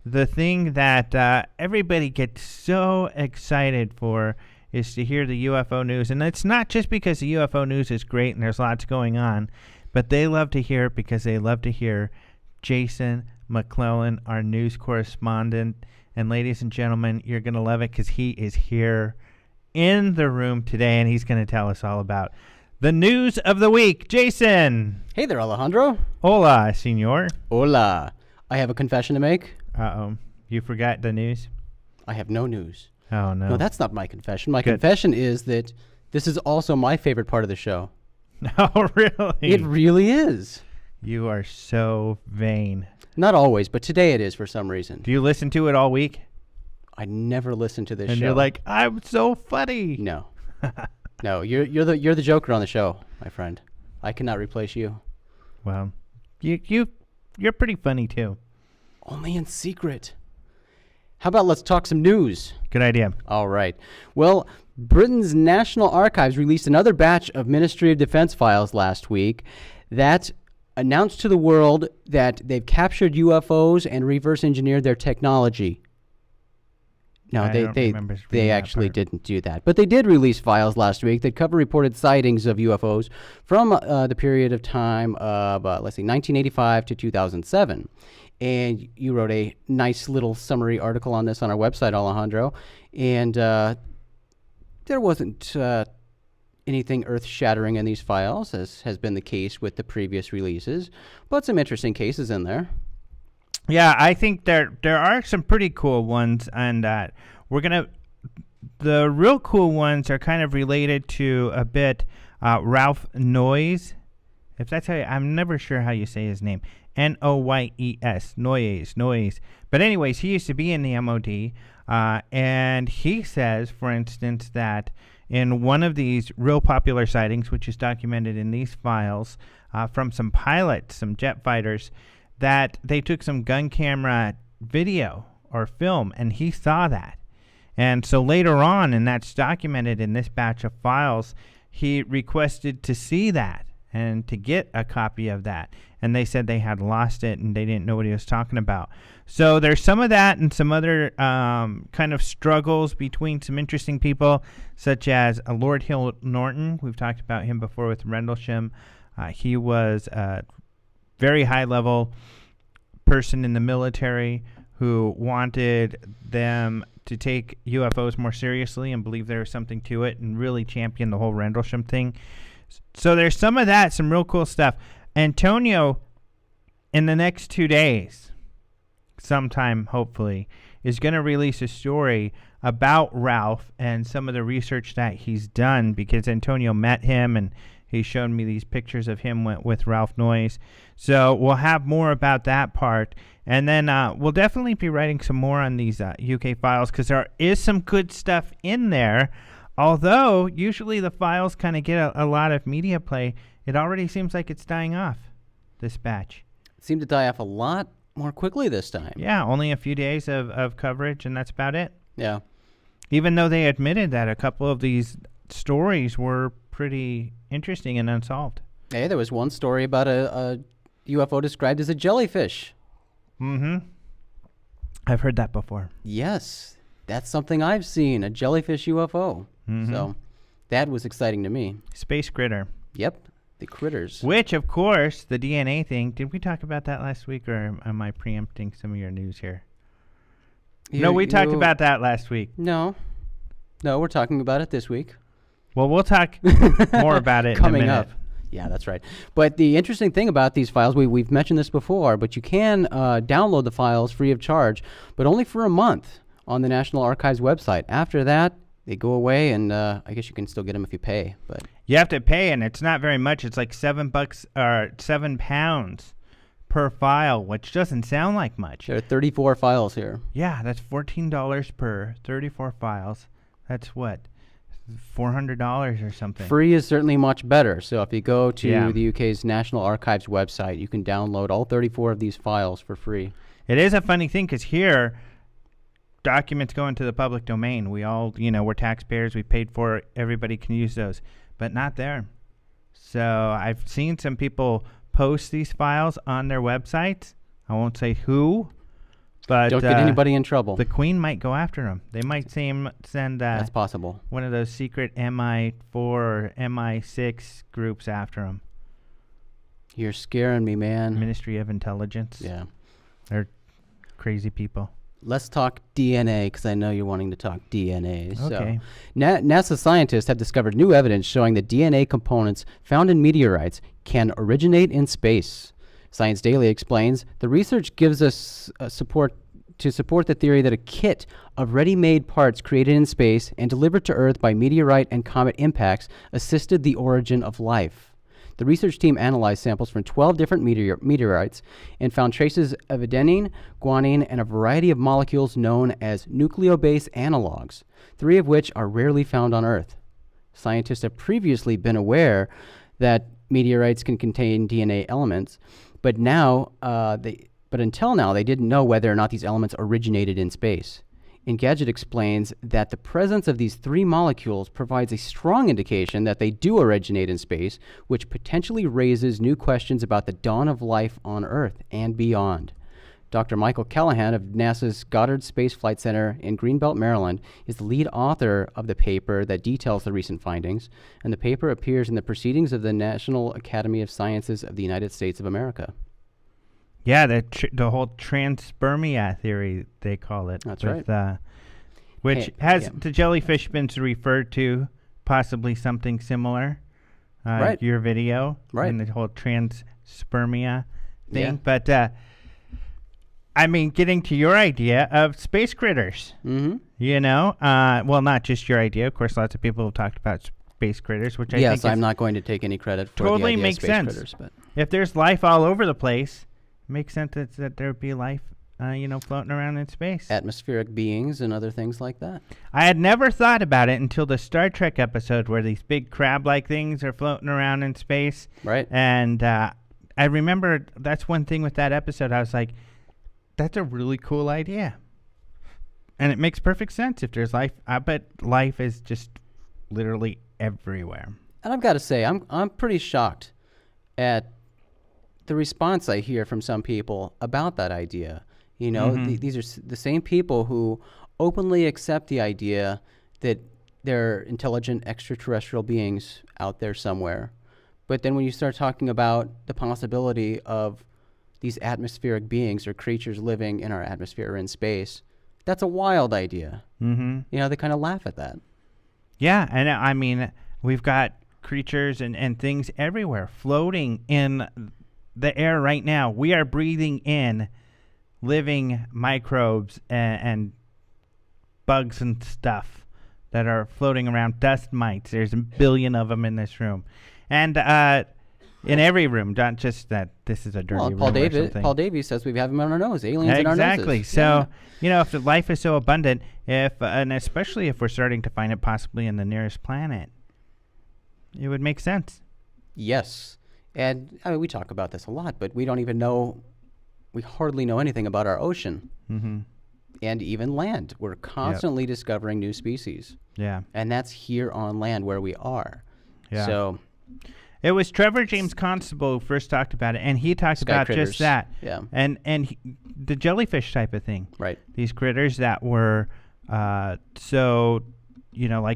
the thing that everybody gets so excited for is to hear the UFO news. And it's not just because the UFO news is great and there's lots going on, but they love to hear it because they love to hear Jason McClellan, our news correspondent. And ladies and gentlemen, you're going to love it because he is here in the room today, and he's going to tell us all about the news of the week. Jason. Hey there, Alejandro. Hola, senor. Hola. I have a confession to make. Uh-oh. You forgot the news? I have no news. Oh, no. No, that's not my confession. My Good. confession is that this is also my favorite part of the show. Oh, really? It really is. You are so vain. Not always, but today it is for some reason. Do you listen to it all week? I never listen to this show. And you're like, I'm so funny. No. No, you're the Joker on the show, my friend. I cannot replace you. Well, you're pretty funny, too. Only in secret. How about let's talk some news? Good idea. All right. Well, Britain's National Archives released another batch of Ministry of Defense files last week that announced to the world that they've captured UFOs and reverse engineered their technology. No, they actually didn't do that. But they did release files last week that cover reported sightings of UFOs from the period of time of, 1985 to 2007. And you wrote a nice little summary article on this on our website, Alejandro. And there wasn't anything earth-shattering in these files, as has been the case with the previous releases, but some interesting cases in there. Yeah, I think there are some pretty cool ones, and the real cool ones are kind of related to a bit Ralph Noyes. If that's how I'm never sure how you say his name. Noyes, Noyes. But anyways, he used to be in the MOD, and he says, for instance, that in one of these real popular sightings, which is documented in these files from some pilots, some jet fighters, that they took some gun camera video or film, and he saw that. And so later on, and that's documented in this batch of files, he requested to see that and to get a copy of that. And they said they had lost it and they didn't know what he was talking about. So there's some of that and some other kind of struggles between some interesting people, such as Lord Hill Norton. We've talked about him before with Rendlesham. He was a very high-level person in the military who wanted them to take UFOs more seriously and believe there was something to it and really champion the whole Rendlesham thing. So there's some of that, some real cool stuff. Antonio, in the next 2 days, sometime hopefully, is going to release a story about Ralph and some of the research that he's done, because Antonio met him and he showed me these pictures of him with Ralph Noyes. So we'll have more about that part. And then we'll definitely be writing some more on these UK files, because there is some good stuff in there. Although usually the files kind of get a lot of media play, it already seems like it's dying off, this batch. It seemed to die off a lot more quickly this time. Yeah, only a few days of coverage, and that's about it. Yeah. Even though they admitted that a couple of these stories were pretty interesting and unsolved. Hey, there was one story about a UFO described as a jellyfish. Mm-hmm. I've heard that before. Yes, that's something I've seen, a jellyfish UFO. Mm-hmm. So that was exciting to me. Space critter. Yep, the critters. Which, of course, the DNA thing, did we talk about that last week, or am I preempting some of your news here? No, we talked about that last week. No, we're talking about it this week. Well, we'll talk more about it coming in a minute. up. Yeah, that's right. But the interesting thing about these files, we've mentioned this before, but you can download the files free of charge, but only for a month on the National Archives website. After that, they go away, and I guess you can still get them if you pay. But you have to pay, and it's not very much. It's like $7 or £7 per file, which doesn't sound like much. There are 34 files here. Yeah, that's $14 per 34 files. That's what, $400 or something. Free is certainly much better. So if you go to the UK's National Archives website, you can download all 34 of these files for free. It is a funny thing, because here, documents go into the public domain. We all, we're taxpayers. We paid for it. Everybody can use those, but not there. So I've seen some people post these files on their websites. I won't say who, But don't get anybody in trouble. The Queen might go after him. They might send That's possible. one of those secret MI4 or MI6 groups after him. You're scaring me, man. Ministry of Intelligence. Yeah. They're crazy people. Let's talk DNA, because I know you're wanting to talk DNA. Okay. So, NASA scientists have discovered new evidence showing that DNA components found in meteorites can originate in space. Science Daily explains, the research gives us support the theory that a kit of ready-made parts created in space and delivered to Earth by meteorite and comet impacts assisted the origin of life. The research team analyzed samples from 12 different meteorites and found traces of adenine, guanine, and a variety of molecules known as nucleobase analogs, 3 of which are rarely found on Earth. Scientists have previously been aware that meteorites can contain DNA elements, but until now, they didn't know whether or not these elements originated in space. Engadget explains that the presence of these 3 molecules provides a strong indication that they do originate in space, which potentially raises new questions about the dawn of life on Earth and beyond. Dr. Michael Callahan of NASA's Goddard Space Flight Center in Greenbelt, Maryland, is the lead author of the paper that details the recent findings, and the paper appears in the Proceedings of the National Academy of Sciences of the United States of America. Yeah, the whole transpermia theory, they call it. That's right. Which has the jellyfish been referred to, possibly something similar. Right. Your video. Right. And the whole transpermia thing. Yeah. But, I mean, getting to your idea of space critters. Mm-hmm. You know? Well, not just your idea. Of course, lots of people have talked about space critters, which I think Yes, I'm not going to take any credit for totally the idea makes of space sense. critters. But if there's life all over the place, it makes sense that there would be life, floating around in space. Atmospheric beings and other things like that. I had never thought about it until the Star Trek episode where these big crab-like things are floating around in space. Right. And I remember that's one thing with that episode. I was like, that's a really cool idea. And it makes perfect sense if there's life. I bet life is just literally everywhere. And I've got to say, I'm pretty shocked at the response I hear from some people about that idea. You know, Mm-hmm. these are the same people who openly accept the idea that there are intelligent extraterrestrial beings out there somewhere. But then when you start talking about the possibility of these atmospheric beings or creatures living in our atmosphere or in space, that's a wild idea. Mm-hmm. You know, they kind of laugh at that. Yeah, and I mean, we've got creatures and things everywhere floating in the air right now. We are breathing in living microbes and bugs and stuff that are floating around. Dust mites. There's a billion of them in this room. And in every room, not just that this is a dirty room or something. Paul Davies says we have them on our nose, aliens in our noses. Exactly. So, if the life is so abundant, and especially if we're starting to find it possibly in the nearest planet, it would make sense. Yes. And I mean, we talk about this a lot, but we don't even know, we hardly know anything about our ocean. Mm-hmm. And even land. We're constantly discovering new species. Yeah. And that's here on land where we are. Yeah. So it was Trevor James Constable who first talked about it, and he talked about critters. just that. Yeah. And the jellyfish type of thing. Right. These critters that were like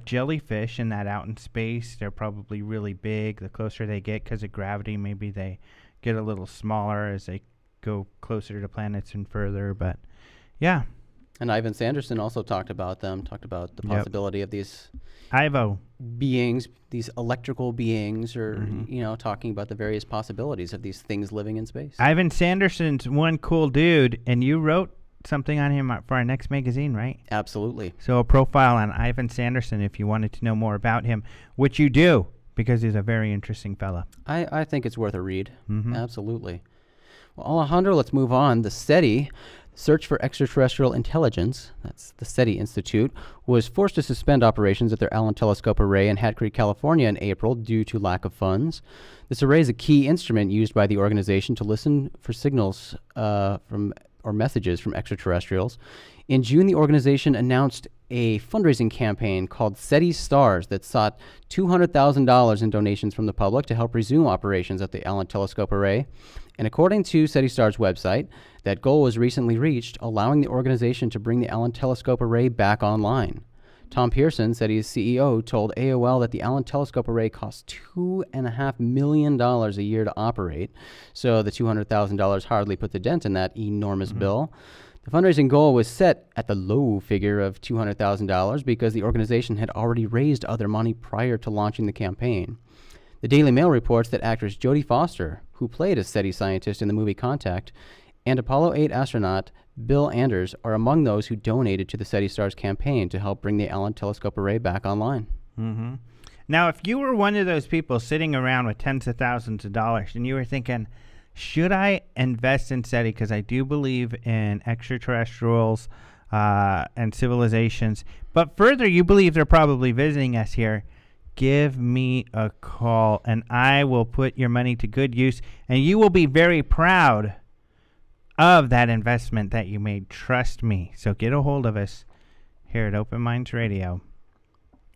jellyfish and that out in space, they're probably really big. The closer they get because of gravity, maybe they get a little smaller as they go closer to planets and further. But, yeah. And Ivan Sanderson also talked about the possibility of these Ivo beings, these electrical beings, or, Mm-hmm. Talking about the various possibilities of these things living in space. Ivan Sanderson's one cool dude, and you wrote something on him for our next magazine, right? Absolutely. So a profile on Ivan Sanderson if you wanted to know more about him, which you do, because he's a very interesting fella. I think it's worth a read. Mm-hmm. Absolutely. Well, Alejandro, let's move on. The SETI, Search for Extraterrestrial Intelligence, that's the SETI Institute, was forced to suspend operations at their Allen Telescope Array in Hat Creek, California in April due to lack of funds. This array is a key instrument used by the organization to listen for signals or messages from extraterrestrials. In June, the organization announced a fundraising campaign called SETI Stars that sought $200,000 in donations from the public to help resume operations at the Allen Telescope Array. And according to SETI STAR's website, that goal was recently reached, allowing the organization to bring the Allen Telescope Array back online. Tom Pearson, SETI's CEO, told AOL that the Allen Telescope Array costs $2.5 million a year to operate, so the $200,000 hardly put the dent in that enormous bill. The fundraising goal was set at the low figure of $200,000 because the organization had already raised other money prior to launching the campaign. The Daily Mail reports that actress Jodie Foster, who played a SETI scientist in the movie Contact, and Apollo 8 astronaut Bill Anders are among those who donated to the SETI STAR's campaign to help bring the Allen Telescope Array back online. Mm-hmm. Now, if you were one of those people sitting around with tens of thousands of dollars and you were thinking, should I invest in SETI because I do believe in extraterrestrials and civilizations, but further, you believe they're probably visiting us here, give me a call and I will put your money to good use and you will be very proud of that investment that you made. Trust me. So get a hold of us here at Open Minds Radio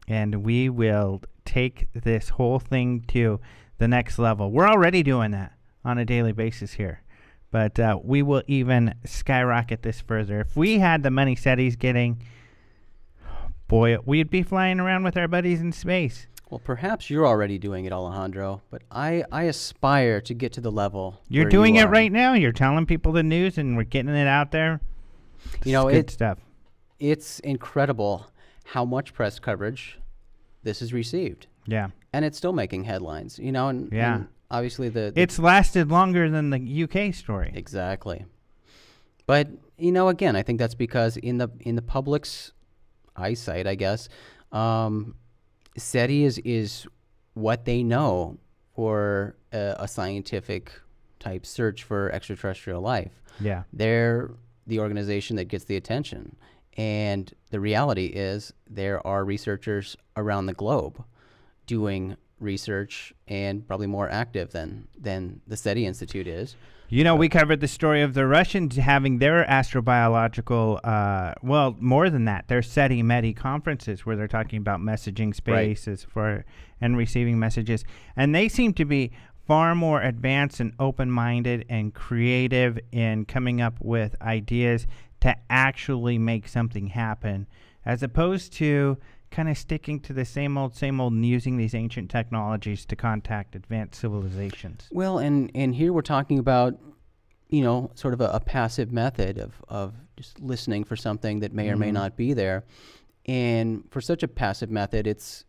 and we will take this whole thing to the next level. We're already doing that on a daily basis here, but we will even skyrocket this further. If we had the money SETI's getting, boy, we'd be flying around with our buddies in space. Well, perhaps you're already doing it, Alejandro, but I aspire to get to the level You're where doing you it are. right now. You're telling people the news and we're getting it out there. You know, It's good stuff. It's incredible how much press coverage this has received. Yeah. And it's still making headlines, you know, and obviously the It's lasted longer than the UK story. Exactly. But, you know, again, I think that's because in the public's eyesight, I guess, SETI is what they know for a scientific type search for extraterrestrial life. Yeah. They're the organization that gets the attention. And the reality is there are researchers around the globe doing research and probably more active than the SETI Institute is. You know, we covered the story of the Russians having their astrobiological, well, more than that, their SETI-METI conferences where they're talking about messaging spaces for and receiving messages. And they seem to be far more advanced and open-minded and creative in coming up with ideas to actually make something happen, as opposed to kind of sticking to the same old and using these ancient technologies to contact advanced civilizations. Well, and here we're talking about, you know, sort of a passive method of just listening for something that may or may not be there. And for such a passive method, it's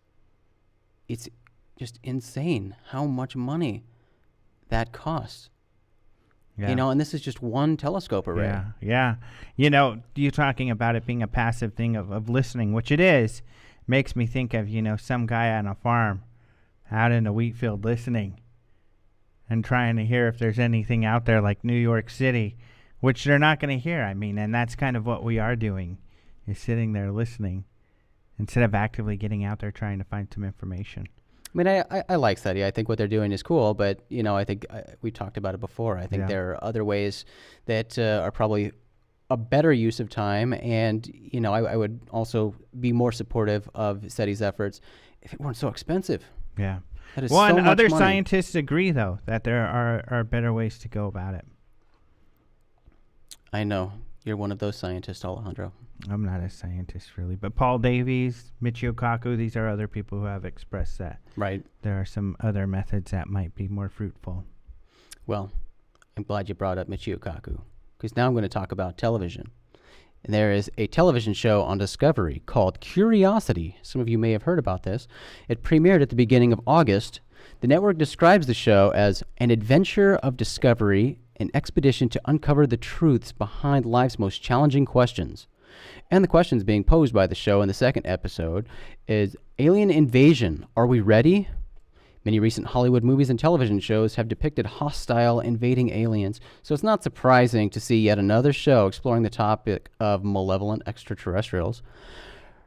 just insane how much money that costs. Yeah. You know, and this is just one telescope array. Yeah. You know, you talking about it being a passive thing of listening, which it is, makes me think of, you know, some guy on a farm out in a wheat field listening and trying to hear if there's anything out there like New York City, which they're not going to hear. I mean, and that's kind of what we are doing, is sitting there listening instead of actively getting out there trying to find some information. I mean, I like SETI. I think what they're doing is cool, but, you know, I think we talked about it before. I think there are other ways that are probably a better use of time, and, you know, I would also be more supportive of SETI's efforts if it weren't so expensive. Yeah. That is Well, so and much other money. scientists agree, though, that there are better ways to go about it. I know. You're one of those scientists, Alejandro. I'm not a scientist, really. But Paul Davies, Michio Kaku, these are other people who have expressed that. Right. There are some other methods that might be more fruitful. Well, I'm glad you brought up Michio Kaku, because now I'm going to talk about television. And there is a television show on Discovery called Curiosity. Some of you may have heard about this. It premiered at the beginning of August. The network describes the show as an adventure of discovery, an expedition to uncover the truths behind life's most challenging questions. And the questions being posed by the show in the second episode is alien invasion. Are we ready? Many recent Hollywood movies and television shows have depicted hostile invading aliens, so it's not surprising to see yet another show exploring the topic of malevolent extraterrestrials.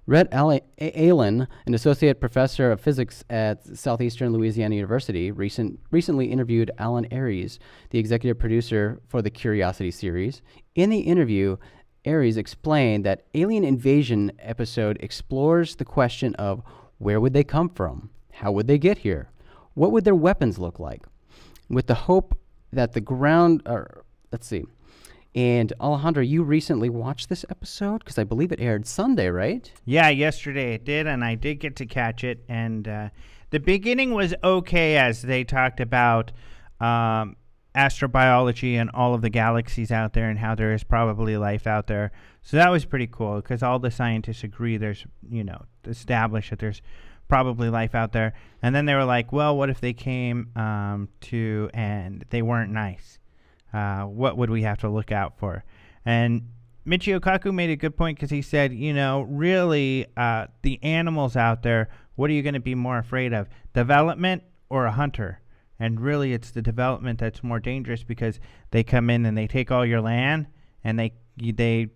Rhett Allen, an associate professor of physics at Southeastern Louisiana University, recently interviewed Alan Aries, the executive producer for the Curiosity series. In the interview, Aries explained that Alien Invasion episode explores the question of where would they come from? How would they get here? What would their weapons look like? With the hope that the ground, or let's see. And Alejandra, you recently watched this episode because I believe it aired Sunday, right? Yeah, yesterday it did, and I did get to catch it. And the beginning was okay as they talked about astrobiology and all of the galaxies out there and how there is probably life out there. So that was pretty cool because all the scientists agree there's, established that there's probably life out there. And then they were like, well, what if they came to and they weren't nice? What would we have to look out for? And Michio Kaku made a good point because he said, really the animals out there, what are you going to be more afraid of? Development or a hunter? And really it's the development that's more dangerous because they come in and they take all your land and they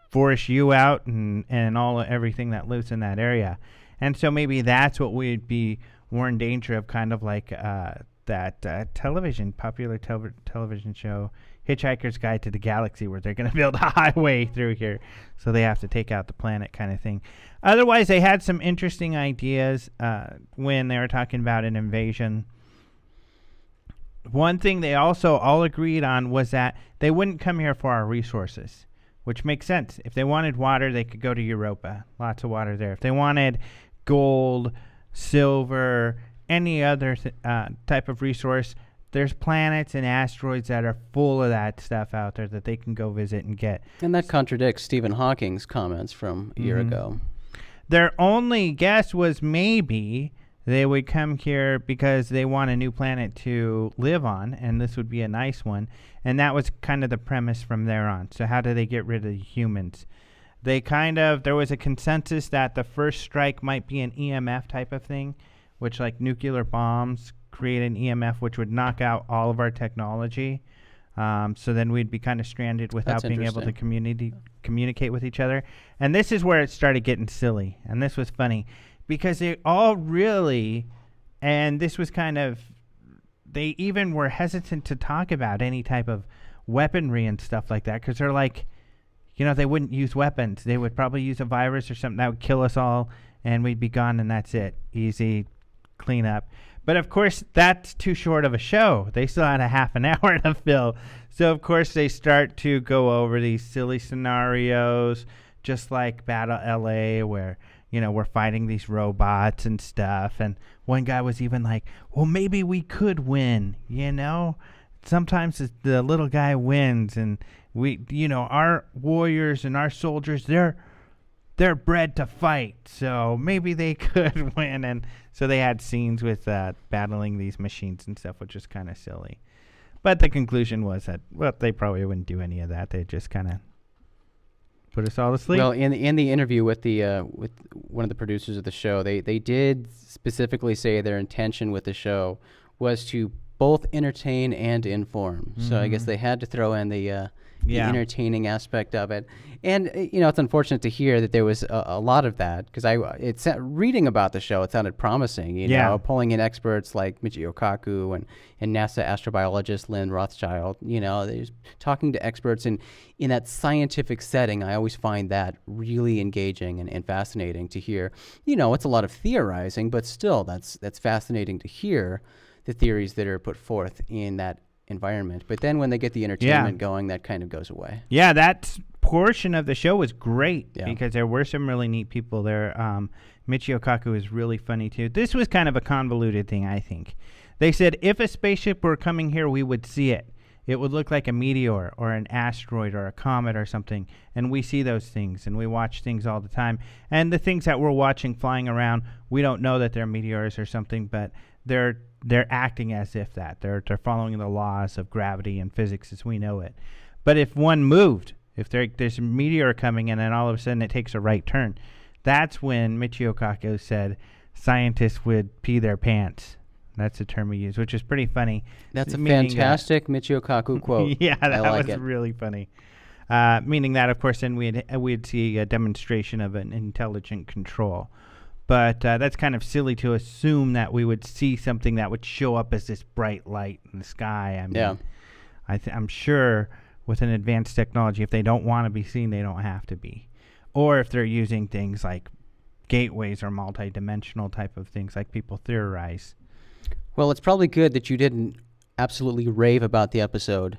force you out and everything that lives in that area. And so maybe that's what we'd be more in danger of, kind of like that popular television show, Hitchhiker's Guide to the Galaxy, where they're going to build a highway through here, so they have to take out the planet kind of thing. Otherwise, they had some interesting ideas when they were talking about an invasion. One thing they also all agreed on was that they wouldn't come here for our resources, which makes sense. If they wanted water, they could go to Europa. Lots of water there. If they wanted gold, silver, any other type of resource, there's planets and asteroids that are full of that stuff out there that they can go visit and get. And that contradicts Stephen Hawking's comments from a year ago. Their only guess was maybe they would come here because they want a new planet to live on, and this would be a nice one. And that was kind of the premise from there on. So how do they get rid of the humans? There was a consensus that the first strike might be an EMF type of thing, which, like nuclear bombs, create an EMF which would knock out all of our technology. So then we'd be kind of stranded without being able to communicate with each other. And this is where it started getting silly. And this was funny because they all really, and this was kind of, they even were hesitant to talk about any type of weaponry and stuff like that because they're like, they wouldn't use weapons. They would probably use a virus or something that would kill us all and we'd be gone and that's it. Easy cleanup. But of course, that's too short of a show. They still had a half an hour to fill. So of course, they start to go over these silly scenarios, just like Battle LA, where, we're fighting these robots and stuff. And one guy was even like, well, maybe we could win, Sometimes the little guy wins and we, our warriors and our soldiers, they're bred to fight, so maybe they could win. And so they had scenes with battling these machines and stuff, which is kind of silly. But the conclusion was that, well, they probably wouldn't do any of that. They'd just kind of put us all to sleep. Well, in the interview with with one of the producers of the show, they did specifically say their intention with the show was to both entertain and inform. Mm-hmm. So I guess they had to throw in the entertaining aspect of it. And, it's unfortunate to hear that there was a lot of that because reading about the show, it sounded promising, pulling in experts like Michio Kaku and NASA astrobiologist Lynn Rothschild, they're talking to experts in that scientific setting. I always find that really engaging and fascinating to hear. It's a lot of theorizing, but still that's fascinating to hear the theories that are put forth in that environment. But then when they get the entertainment going, that kind of goes away. Yeah, that portion of the show was great because there were some really neat people there. Michio Kaku is really funny too. This was kind of a convoluted thing, I think. They said if a spaceship were coming here, we would see it. It would look like a meteor or an asteroid or a comet or something. And we see those things and we watch things all the time. And the things that we're watching flying around, we don't know that they're meteors or something, but they're acting as if that. They're following the laws of gravity and physics as we know it. But if one moved, if there's a meteor coming in and all of a sudden it takes a right turn, that's when Michio Kaku said scientists would pee their pants. That's the term we use, which is pretty funny. That's a fantastic Michio Kaku quote. Yeah, that was really funny. Meaning that, of course, then we'd see a demonstration of an intelligent control. But that's kind of silly to assume that we would see something that would show up as this bright light in the sky. I mean, I'm sure with an advanced technology, if they don't want to be seen, they don't have to be. Or if they're using things like gateways or multi-dimensional type of things like people theorize. Well, it's probably good that you didn't absolutely rave about the episode,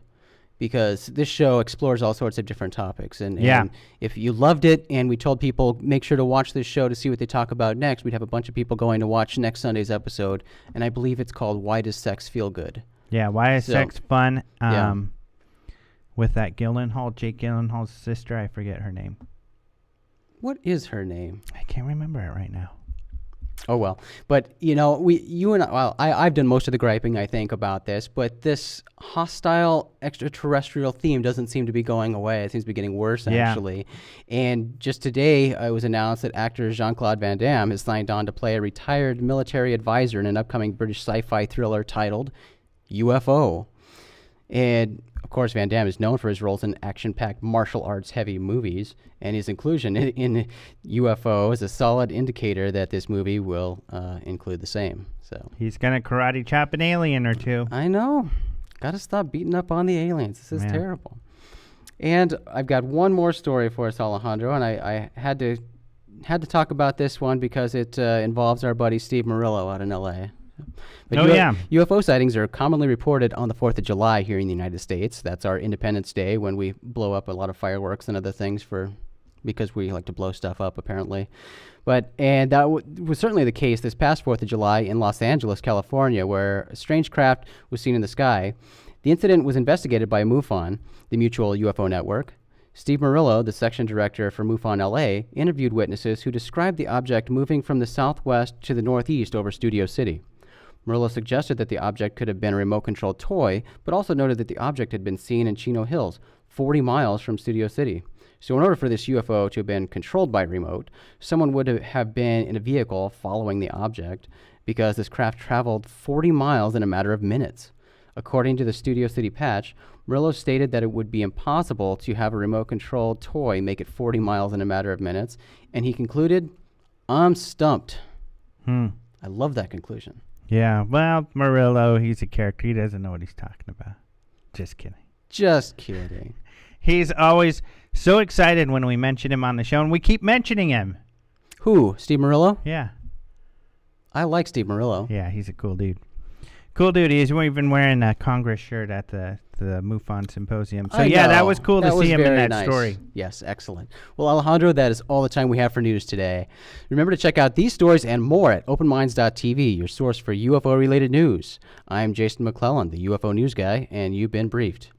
because this show explores all sorts of different topics. And if you loved it and we told people, make sure to watch this show to see what they talk about next, we'd have a bunch of people going to watch next Sunday's episode. And I believe it's called Why Does Sex Feel Good? Yeah, Why Is Sex Fun? With that Jake Gyllenhaal's sister, I forget her name. What is her name? I can't remember it right now. Oh, well. But, you and I, I've done most of the griping, I think, about this, but this hostile extraterrestrial theme doesn't seem to be going away. It seems to be getting worse, actually. And just today, it was announced that actor Jean-Claude Van Damme has signed on to play a retired military advisor in an upcoming British sci-fi thriller titled UFO. And, of course, Van Damme is known for his roles in action-packed martial arts-heavy movies, and his inclusion in UFO is a solid indicator that this movie will include the same. So he's gonna karate chop an alien or two. I know. Got to stop beating up on the aliens. This is terrible. And I've got one more story for us, Alejandro, and I had to talk about this one because it involves our buddy Steve Murillo out in L.A. But UFO sightings are commonly reported on the 4th of July here in the United States. That's our Independence Day, when we blow up a lot of fireworks and other things because we like to blow stuff up, apparently. And that was certainly the case this past 4th of July in Los Angeles, California, where a strange craft was seen in the sky. The incident was investigated by MUFON, the Mutual UFO Network. Steve Murillo, the section director for MUFON LA, interviewed witnesses who described the object moving from the southwest to the northeast over Studio City. Murillo suggested that the object could have been a remote-controlled toy, but also noted that the object had been seen in Chino Hills, 40 miles from Studio City. So in order for this UFO to have been controlled by remote, someone would have been in a vehicle following the object, because this craft traveled 40 miles in a matter of minutes. According to the Studio City patch, Murillo stated that it would be impossible to have a remote-controlled toy make it 40 miles in a matter of minutes, and he concluded, "I'm stumped." I love that conclusion. Yeah, well, Murillo, he's a character. He doesn't know what he's talking about. Just kidding. Just kidding. He's always so excited when we mention him on the show, and we keep mentioning him. Who? Steve Murillo? Yeah. I like Steve Murillo. Yeah, he's a cool dude. Cool dude. He's even wearing a Congress shirt at the MUFON Symposium. So, that was cool to see him in that story. Yes, excellent. Well, Alejandro, that is all the time we have for news today. Remember to check out these stories and more at openminds.tv, your source for UFO-related news. I'm Jason McClellan, the UFO news guy, and you've been briefed.